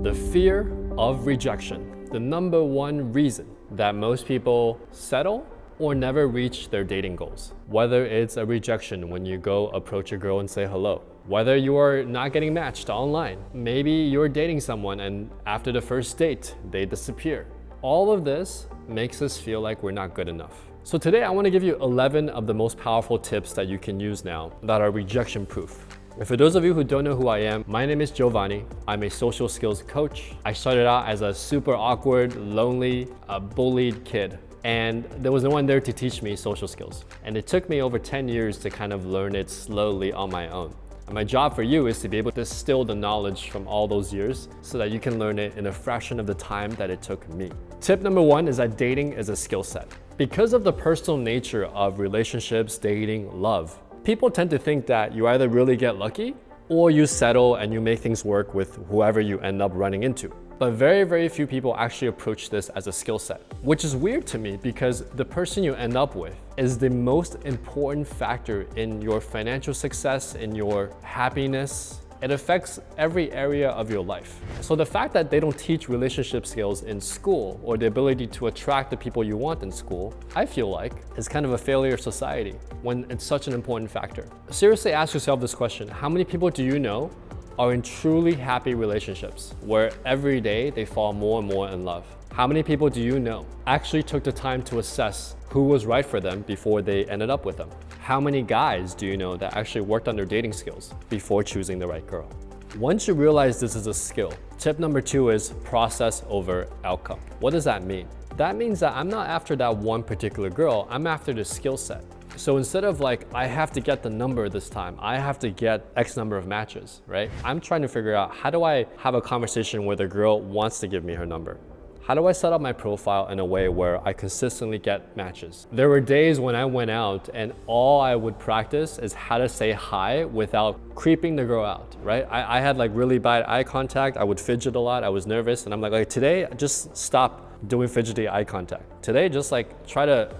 The fear of rejection. The number one reason that most people settle or never reach their dating goals. Whether it's a rejection when you go approach a girl and say hello, whether you are not getting matched online, maybe you're dating someone and after the first date, they disappear. All of this makes us feel like we're not good enough. So today I want to give you 11 of the most powerful tips that you can use now that are rejection proof. And for those of you who don't know who I am, my name is Giovanni. I'm a social skills coach. I started out as a super awkward, lonely, bullied kid. And there was no one there to teach me social skills. And it took me over 10 years to kind of learn it slowly on my own. And my job for you is to be able to distill the knowledge from all those years so that you can learn it in a fraction of the time that it took me. Tip number one is that dating is a skill set. Because of the personal nature of relationships, dating, love, people tend to think that you either really get lucky or you settle and you make things work with whoever you end up running into. But very, very few people actually approach this as a skill set, which is weird to me because the person you end up with is the most important factor in your financial success, in your happiness. It affects every area of your life. So the fact that they don't teach relationship skills in school or the ability to attract the people you want in school, I feel like is kind of a failure of society when it's such an important factor. Seriously ask yourself this question: how many people do you know are in truly happy relationships where every day they fall more and more in love? How many people do you know actually took the time to assess who was right for them before they ended up with them? How many guys do you know that actually worked on their dating skills before choosing the right girl? Once you realize this is a skill, tip number two is process over outcome. What does that mean? That means that I'm not after that one particular girl, I'm after the skill set. So instead of like, I have to get the number this time, I have to get X number of matches, right? I'm trying to figure out, how do I have a conversation where the girl wants to give me her number? How do I set up my profile in a way where I consistently get matches? There were days when I went out and all I would practice is how to say hi without creeping the girl out, right? I had like really bad eye contact. I would fidget a lot. I was nervous. And I'm like, today, just stop doing fidgety eye contact. Today, just like try to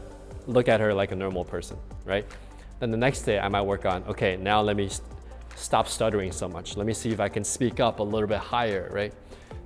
look at her like a normal person, right? Then the next day I might work on, okay, now let me stop stuttering so much. Let me see if I can speak up a little bit higher, right?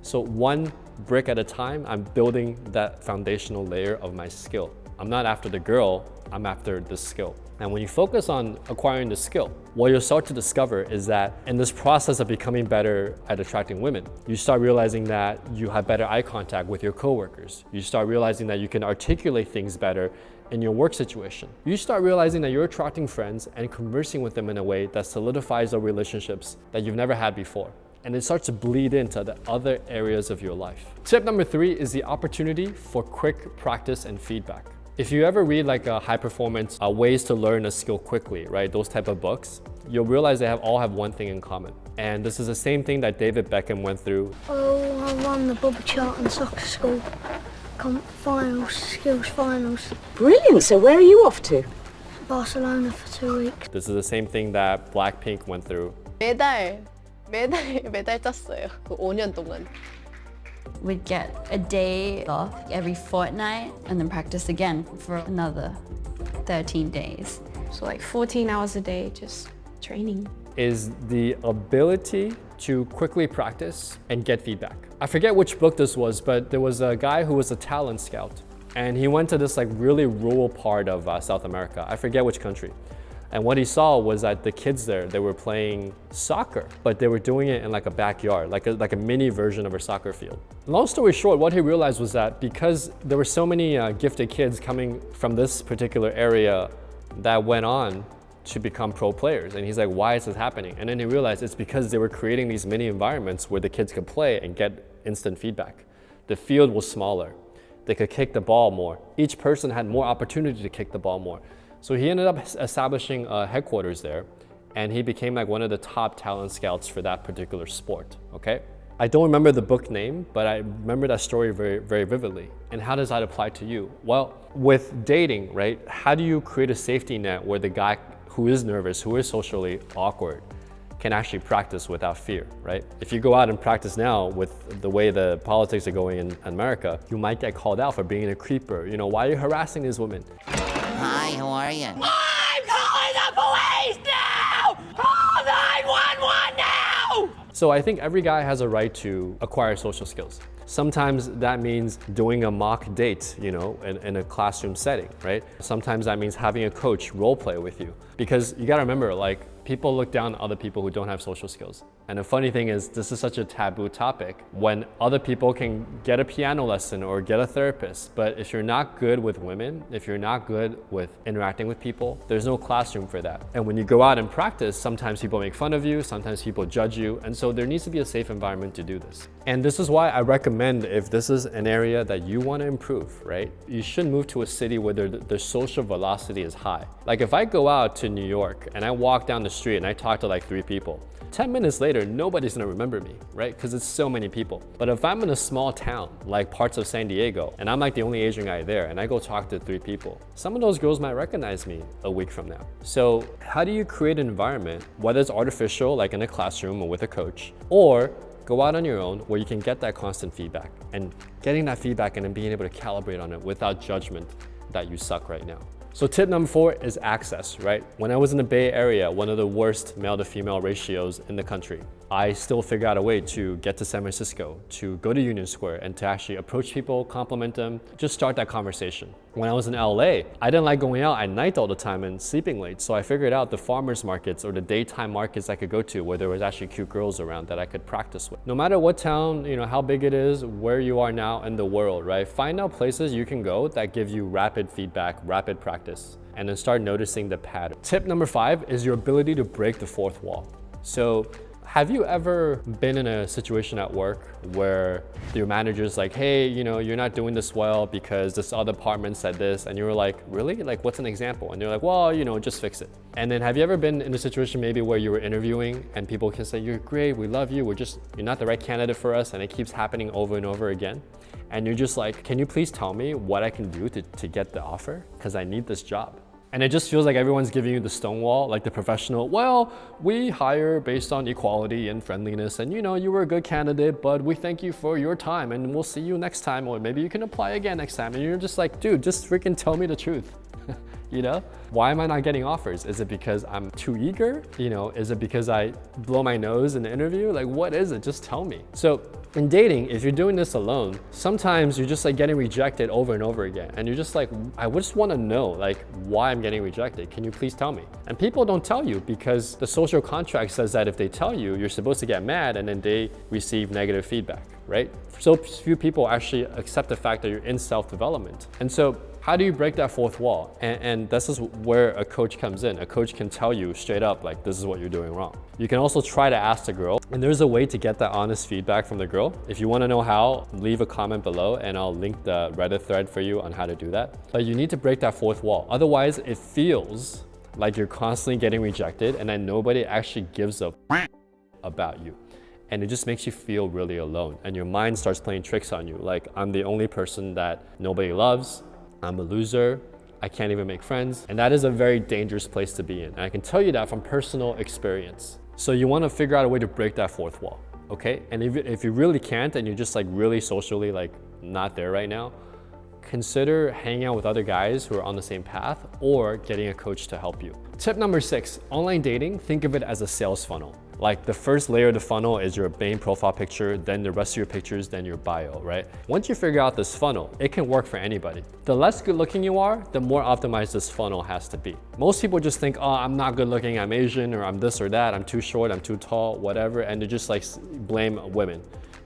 So one brick at a time, I'm building that foundational layer of my skill. I'm not after the girl, I'm after the skill. And when you focus on acquiring the skill, what you'll start to discover is that in this process of becoming better at attracting women, you start realizing that you have better eye contact with your coworkers. You start realizing that you can articulate things better in your work situation. You start realizing that you're attracting friends and conversing with them in a way that solidifies the relationships that you've never had before. And it starts to bleed into the other areas of your life. Tip number three is the opportunity for quick practice and feedback. If you ever read like a high performance ways to learn a skill quickly, right? Those type of books, you'll realize they all have one thing in common. And this is the same thing that David Beckham went through. Oh, I won the Bobby Charlton Soccer School finals, skills finals. Brilliant, so where are you off to? Barcelona for 2 weeks. This is the same thing that Blackpink went through. 매달 짰어요. 5년 동안. We'd get a day off every fortnight and then practice again for another 13 days. So like 14 hours a day just training. Is the ability to quickly practice and get feedback. I forget which book this was, but there was a guy who was a talent scout and he went to this like really rural part of South America. I forget which country. And what he saw was that the kids there, they were playing soccer, but they were doing it in like a backyard, like a mini version of a soccer field. Long story short, what he realized was that because there were so many gifted kids coming from this particular area that went on to become pro players. And he's like, why is this happening? And then he realized it's because they were creating these mini environments where the kids could play and get instant feedback. The field was smaller. They could kick the ball more. Each person had more opportunity to kick the ball more. So he ended up establishing a headquarters there and he became like one of the top talent scouts for that particular sport, okay? I don't remember the book name, but I remember that story very, very vividly. And how does that apply to you? Well, with dating, right? How do you create a safety net where the guy who is nervous, who is socially awkward, can actually practice without fear, right? If you go out and practice now with the way the politics are going in America, you might get called out for being a creeper. You know, why are you harassing these women? Hi, how are you? I'm calling the police now! Call 911 now! So I think every guy has a right to acquire social skills. Sometimes that means doing a mock date, in a classroom setting, right? Sometimes that means having a coach role play with you. Because you gotta remember, people look down on other people who don't have social skills. And the funny thing is, this is such a taboo topic when other people can get a piano lesson or get a therapist. But if you're not good with women, if you're not good with interacting with people, there's no classroom for that. And when you go out and practice, sometimes people make fun of you, sometimes people judge you. And so there needs to be a safe environment to do this. And this is why I recommend, if this is an area that you want to improve, right? You should move to a city where the social velocity is high. Like if I go out to New York and I walk down the street and I talk to 3 people, 10 minutes later, nobody's gonna remember me, right? Because it's so many people. But if I'm in a small town, like parts of San Diego, and I'm the only Asian guy there, and I go talk to 3 people, some of those girls might recognize me a week from now. So how do you create an environment, whether it's artificial, like in a classroom or with a coach, or go out on your own where you can get that constant feedback, and getting that feedback and then being able to calibrate on it without judgment that you suck right now. So tip number 4 is access, right? When I was in the Bay Area, one of the worst male to female ratios in the country, I still figured out a way to get to San Francisco, to go to Union Square and to actually approach people, compliment them, just start that conversation. When I was in LA, I didn't like going out at night all the time and sleeping late. So I figured out the farmers markets or the daytime markets I could go to where there was actually cute girls around that I could practice with. No matter what town, how big it is, where you are now in the world, right? Find out places you can go that give you rapid feedback, rapid practice, and then start noticing the pattern. Tip number 5 is your ability to break the fourth wall. So have you ever been in a situation at work where your manager's like, hey, you're not doing this well because this other department said this, and you were like, really? What's an example? And they're like, well, just fix it. And then have you ever been in a situation maybe where you were interviewing and people can say, you're great, we love you, you're not the right candidate for us, and it keeps happening over and over again? And you're just like, can you please tell me what I can do to get the offer? Because I need this job. And it just feels like everyone's giving you the stonewall, like the professional, well, we hire based on equality and friendliness, and you were a good candidate, but we thank you for your time and we'll see you next time, or maybe you can apply again next time. And you're just like, dude, just freaking tell me the truth. Why am I not getting offers? Is it because I'm too eager? Is it because I blow my nose in the interview? What is it? Just tell me. So in dating, if you're doing this alone, sometimes you're just getting rejected over and over again. And you're just I just want to know why I'm getting rejected. Can you please tell me? And people don't tell you because the social contract says that if they tell you, you're supposed to get mad and then they receive negative feedback, right? So few people actually accept the fact that you're in self-development. And so how do you break that fourth wall? And this is where a coach comes in. A coach can tell you straight up, this is what you're doing wrong. You can also try to ask the girl, and there's a way to get that honest feedback from the girl. If you want to know how, leave a comment below and I'll link the Reddit thread for you on how to do that. But you need to break that fourth wall. Otherwise, it feels like you're constantly getting rejected and then nobody actually gives a about you. And it just makes you feel really alone. And your mind starts playing tricks on you. I'm the only person that nobody loves. I'm a loser, I can't even make friends, and that is a very dangerous place to be in. And I can tell you that from personal experience. So you want to figure out a way to break that fourth wall, okay? And if you really can't and you're just really socially not there right now, consider hanging out with other guys who are on the same path or getting a coach to help you. Tip number 6, online dating, think of it as a sales funnel. The first layer of the funnel is your main profile picture, then the rest of your pictures, then your bio, right? Once you figure out this funnel, it can work for anybody. The less good looking you are, the more optimized this funnel has to be. Most people just think, oh, I'm not good looking, I'm Asian, or I'm this or that, I'm too short, I'm too tall, whatever, and they just blame women.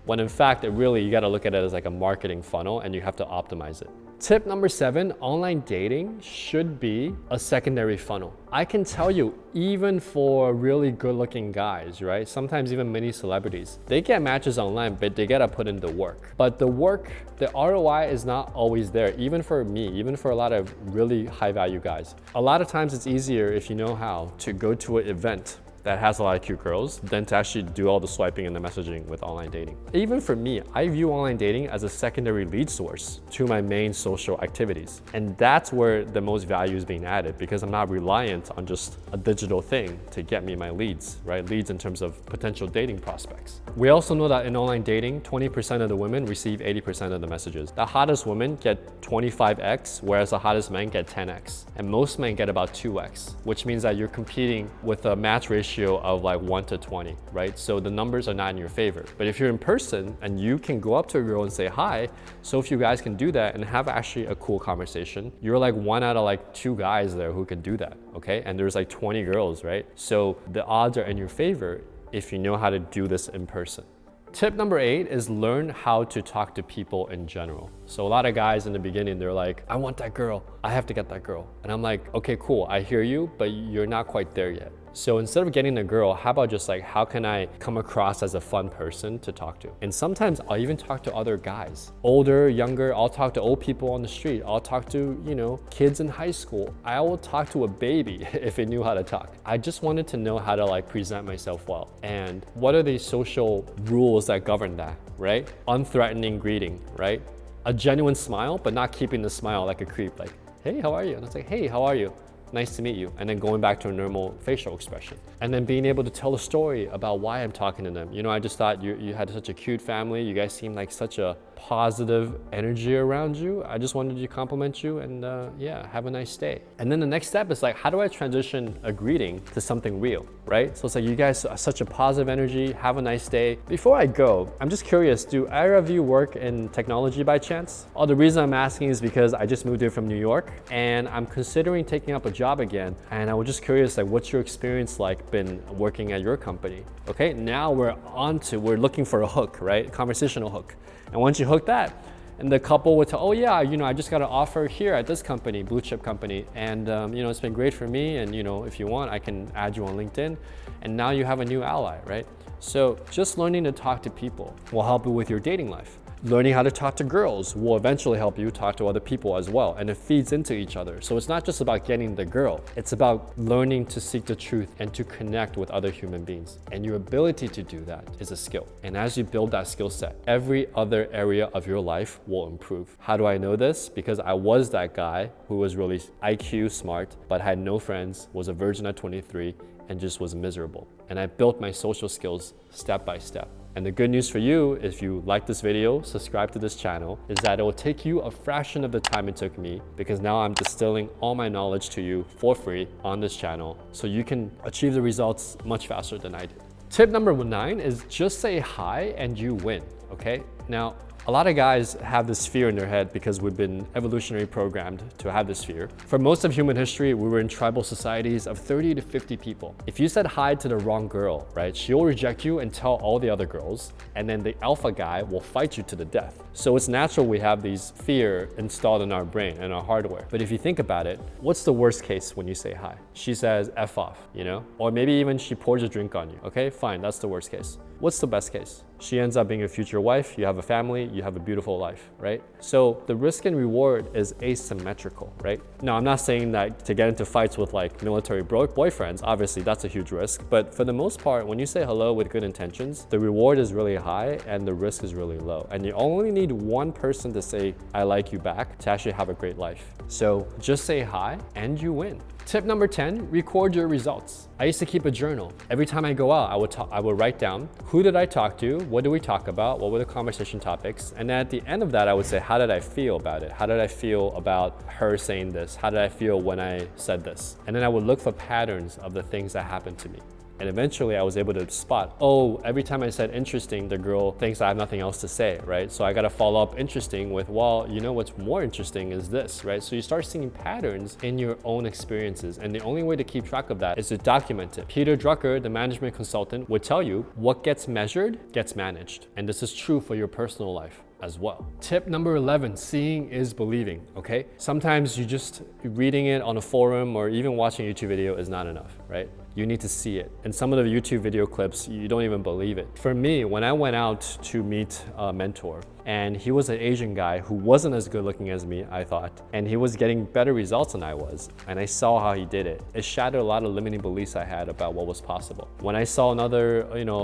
When in fact, you gotta look at it as a marketing funnel and you have to optimize it. Tip number 7, online dating should be a secondary funnel. I can tell you, even for really good looking guys, right? Sometimes even mini celebrities, they get matches online, but they gotta put in the work. But the ROI is not always there, even for me, even for a lot of really high value guys. A lot of times it's easier if you know how to go to an event that has a lot of cute girls than to actually do all the swiping and the messaging with online dating. Even for me, I view online dating as a secondary lead source to my main social activities. And that's where the most value is being added because I'm not reliant on just a digital thing to get me my leads, right? Leads in terms of potential dating prospects. We also know that in online dating, 20% of the women receive 80% of the messages. The hottest women get 25x, whereas the hottest men get 10x. And most men get about 2x, which means that you're competing with a match ratio ratio of like 1 to 20, right? So the numbers are not in your favor. But if you're in person and you can go up to a girl and say hi, so if you guys can do that and have actually a cool conversation, you're like 1 out of like 2 guys there who can do that, okay? And there's like 20 girls, right? So the odds are in your favor if you know how to do this in person. Tip number 8 is learn how to talk to people in general. So a lot of guys in the beginning, they're like, I want that girl, I have to get that girl. And I'm like, okay, cool, I hear you, but you're not quite there yet. So instead of getting a girl, how about just like, how can I come across as a fun person to talk to? And sometimes I'll even talk to other guys. Older, younger, I'll talk to old people on the street. I'll talk to, you know, kids in high school. I will talk to a baby if it knew how to talk. I just wanted to know how to like present myself well. And what are the social rules that govern that, right? Unthreatening greeting, right? A genuine smile, but not keeping the smile like a creep, like, hey, how are you? And it's like, hey, how are you? Nice to meet you. And then going back to a normal facial expression. And then being able to tell a story about why I'm talking to them. You know, I just thought you had such a cute family. You guys seem like such a positive energy around you. I just wanted to compliment you and yeah, have a nice day. And then the next step is like, how do I transition a greeting to something real, right? So it's like, you guys are such a positive energy, have a nice day. Before I go, I'm just curious, do either of you work in technology by chance? Oh, the reason I'm asking is because I just moved here from New York and I'm considering taking up a job again. And I was just curious, like, what's your experience like been working at your company? Okay, now we're looking for a hook, right? Conversational hook. And once you hook that, and the couple would tell, oh yeah, you know, I just got an offer here at this company, blue chip company. And you know, it's been great for me. And you know, if you want, I can add you on LinkedIn. And now you have a new ally, right? So just learning to talk to people will help you with your dating life. Learning how to talk to girls will eventually help you talk to other people as well, and it feeds into each other. So it's not just about getting the girl, it's about learning to seek the truth and to connect with other human beings. And your ability to do that is a skill. And as you build that skill set, every other area of your life will improve. How do I know this? Because I was that guy who was really IQ smart, but had no friends, was a virgin at 23, and just was miserable. And I built my social skills step by step. And the good news for you, if you like this video, subscribe to this channel, is that it will take you a fraction of the time it took me, because now I'm distilling all my knowledge to you for free on this channel, so you can achieve the results much faster than I did. Tip number 9 is just say hi and you win, okay? Now, a lot of guys have this fear in their head because we've been evolutionarily programmed to have this fear. For most of human history, we were in tribal societies of 30 to 50 people. If you said hi to the wrong girl, right, she'll reject you and tell all the other girls, and then the alpha guy will fight you to the death. So it's natural we have these fear installed in our brain and our hardware. But if you think about it, what's the worst case when you say hi? She says F off, you know? Or maybe even she pours a drink on you, okay? Fine, that's the worst case. What's the best case? She ends up being a future wife, you have a family, you have a beautiful life, right? So the risk and reward is asymmetrical, right? Now, I'm not saying that to get into fights with like military boyfriends, obviously that's a huge risk, but for the most part, when you say hello with good intentions, the reward is really high and the risk is really low. And you only need one person to say, I like you back to actually have a great life. So just say hi and you win. Tip number 10, record your results. I used to keep a journal. Every time I go out, I would write down, who did I talk to? What did we talk about? What were the conversation topics? And then at the end of that, I would say, how did I feel about it? How did I feel about her saying this? How did I feel when I said this? And then I would look for patterns of the things that happened to me. And eventually I was able to spot, oh, every time I said interesting, the girl thinks I have nothing else to say, right? So I got to follow up interesting with, well, you know what's more interesting is this, right? So you start seeing patterns in your own experiences. And the only way to keep track of that is to document it. Peter Drucker, the management consultant, would tell you what gets measured gets managed. And this is true for your personal life as well. Tip number 11, seeing is believing, okay? Sometimes you just reading it on a forum or even watching a YouTube video is not enough, right? You need to see it. And some of the YouTube video clips, you don't even believe it. For me, when I went out to meet a mentor, and he was an Asian guy who wasn't as good looking as me, I thought, and he was getting better results than I was, and I saw how he did it. It shattered a lot of limiting beliefs I had about what was possible. When I saw another,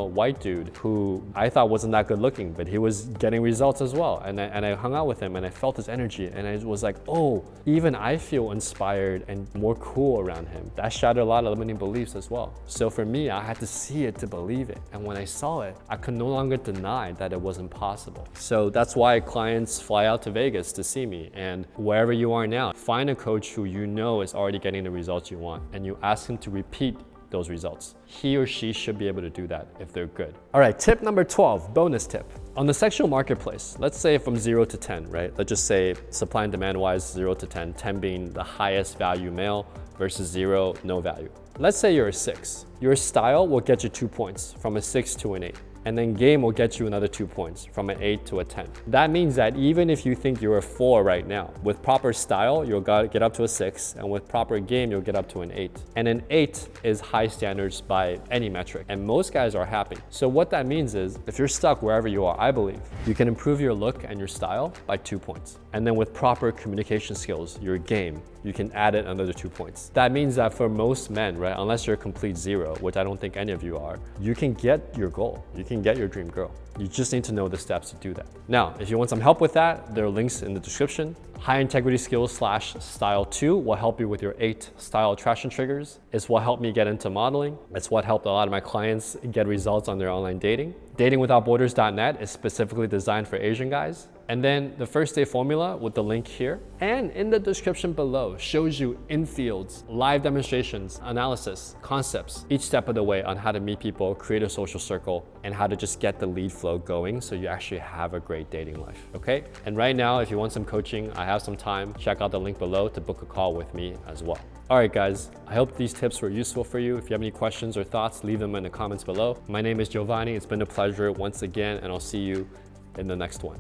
white dude who I thought wasn't that good looking, but he was getting results as well, and I hung out with him and I felt his energy, and I was like, oh, even I feel inspired and more cool around him. That shattered a lot of limiting beliefs as well. So for me, I had to see it to believe it, and when I saw it, I could no longer deny that it wasn't possible. So that's why clients fly out to Vegas to see me. And wherever you are now, find a coach who you know is already getting the results you want, and you ask him to repeat those results. He or she should be able to do that if they're good. All right, tip number 12, bonus tip. On the sexual marketplace, let's say from 0 to 10, right? Let's just say supply and demand wise, 0 to 10, 10 being the highest value male versus 0, no value. Let's say you're a 6. Your style will get you 2 points, from a 6 to an 8. And then game will get you another 2 points, from an 8 to a 10. That means that even if you think you're a 4 right now, with proper style, you'll get up to a 6, and with proper game, you'll get up to an 8. And an 8 is high standards by any metric, and most guys are happy. So what that means is, if you're stuck wherever you are, I believe, you can improve your look and your style by 2 points. And then with proper communication skills, your game, you can add it another 2 points. That means that for most men, right, unless you're a complete 0, which I don't think any of you are, you can get your goal. You can get your dream girl. You just need to know the steps to do that. Now, if you want some help with that, there are links in the description. High integrity skills / style 2 will help you with your 8 style attraction triggers. It's what helped me get into modeling. It's what helped a lot of my clients get results on their online dating. Datingwithoutborders.net is specifically designed for Asian guys. And then the first day formula with the link here and in the description below shows you in fields, live demonstrations, analysis, concepts, each step of the way on how to meet people, create a social circle, and how to just get the lead flow going so you actually have a great dating life, okay? And right now, if you want some coaching, I have some time, check out the link below to book a call with me as well. All right, guys, I hope these tips were useful for you. If you have any questions or thoughts, leave them in the comments below. My name is Giovanni. It's been a pleasure once again, and I'll see you in the next one.